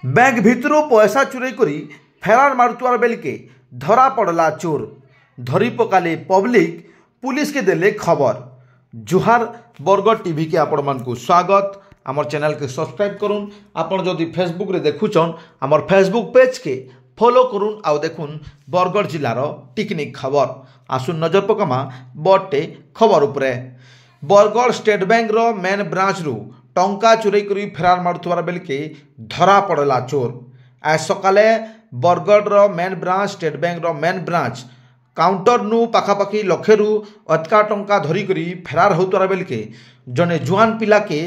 Bank भितरू पैसा चुराई करी फेरार मारुतुआर बेलके धरा पड़ला चोर धरी पकाले पब्लिक पुलिस के देले खबर। जुहार बरगढ़ टीवी के आपण मानकु स्वागत। आमर चैनल के सब्सक्राइब करुन। आपण जदि फेसबुक रे देखुचन आमर फेसबुक पेज के फॉलो करुन आउ देखुन बरगढ़ जिलार टिकनिक खबर। आसुन नजर पकामा बटे खबर उपरे। बरगढ़ स्टेट बैंक रो मेन ब्रांच रु टंका चुराई करी फेरार मारुथुआर बेलके धरा पड़ला चोर। आज सकाले बरगढ़ रो मेन ब्रांच स्टेट बैंक रो मेन ब्रांच काउंटर नु पाखापाखि लक्षे रु अधिका टंका धरी करी फेरार होतुआर बेलके जने जुआन पिला के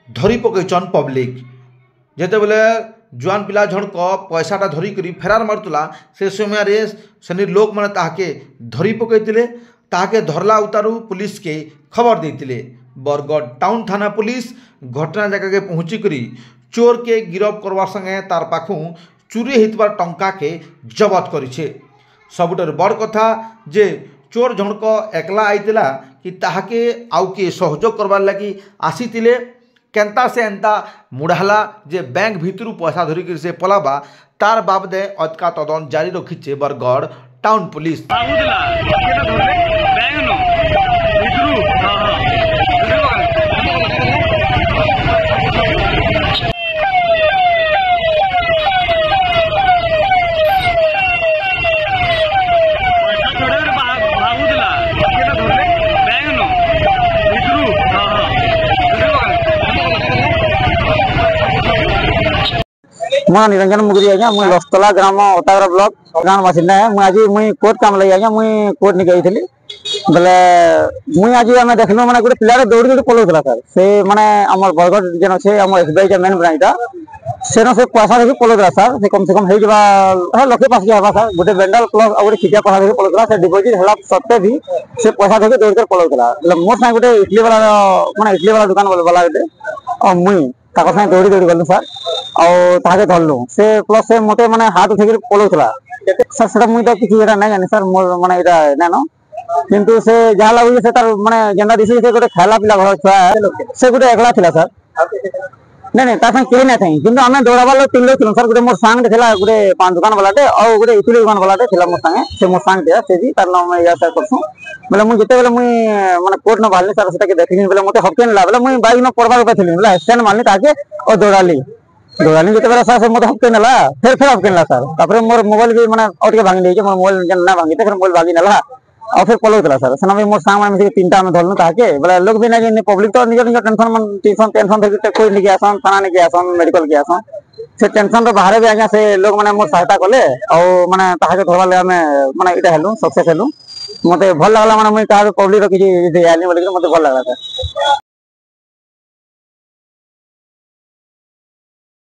धरी पकईचन पब्लिक। जेते बेले जुआन पिला झणक पैसाटा धरी करी फेरार मारुतला से समय रे सनी लोक माने ताके धरी पकईतिले। ताके धरला उतारू पुलिस के खबर देतिले। बरगढ़ टाउन थाना पुलिस घटना जगह के पहुंची करी चोर के गिरफ करवा संगे तार पाखु चोरी होइतबार टंका के जबत करिछे। सबुटर बड़ कथा जे चोर झणक एकला आइतिला कि ताहाके आउ के सहयोग करबार लगी आसीतिले। केंता से एंता मुढ़ाला जे बैंक भितरू पैसा धरिक से पलाबा तार बाबदे अधिका तदन जारी रखिछे बरगढ़ टाउन पुलिस। मैं निरंजन मुगरी आज्ञा मुई लस्तला ग्राम ओटागरा ब्लॉक गाँव बासिंदा है। मुझे आज मुई कोर्ट काम लगी आज्ञा मुई कोर्ट निकली थी बेले मुई आज आम देखलु माने गोटे पिला दौड़ी दौड़ी पलाउला सर से माने हमर बरगढ़ जेन अच्छे आम एसबीआई का मेन ब्रांचटा सेन से पैसा देखि पलाउला सर से कम हो जावा है लक्षे पास हवा सर गोटे बेंडल प्लस और गोटे खिटिया पैसा देखि पलाउला से डिपोजिट होला सत्ते भी से पैसा देखि दौड़ कर पलाउला बेले मोर साथ गोटे इडली वाला माने इडली वाला दुकान वाला गोटे और मुई ताको साथ दौड़ी दौड़ी गलु सर और ताके धरलु से प्लस से मते माने हाथ उठे पलाउला सर सेटा मुई तो किछि एटा नै जानि सर मोर माने एटा नानो किंतु से जहा लागु से तार माने जेंदा दिसि से गोटे खाला पिला घर छुआ से गोटे एकला थिला सर नहीं नहीं तार केही नै थाई किंतु हमें दौड़ा वाला तीन लोग थिलु सर गोटे मोर सांग थिला गोटे पान दुकान वालाटे और गोटे इटली दुकान वालाटे थिला मोर संगे से मोर सांग थिया से जी तार नाम या सर करसु बेले मुई जते बेले मुई माने कोर्ट न बाहरले सर सेटा के देखिन बेले मते हकेन ला बेले मुई बाइक न पड़बा के थिलु बेले स्टैंड मारनी ताके और दौड़ाली जिते बेला सर मत हक ना फिर हक ना सर तापर मोर मोबाइल भी मैंने और भांगी देखे मोर मोबाइल ना भांगी फिर मोबाइल भागी ना और फिर पलाउला सर सेना भी मोर सामान मिसिक तीनटा में धरलु ताके बोले लोग भी नहीं पब्लिक तो निज निज टेंशन टेंशन कोई नहीं आसन थाना नहीं आसन मेडिकल के आसन से टेंशन तो बाहर भी आज्ञा से लोग मैंने मोर सहायता कले और माने ताके धरवा ले आमे माने इटा हेलु सक्सेस हेलु मते भल लागला माने मुई का पब्लिक रो किछि आनी बोली मते भल लागला सर।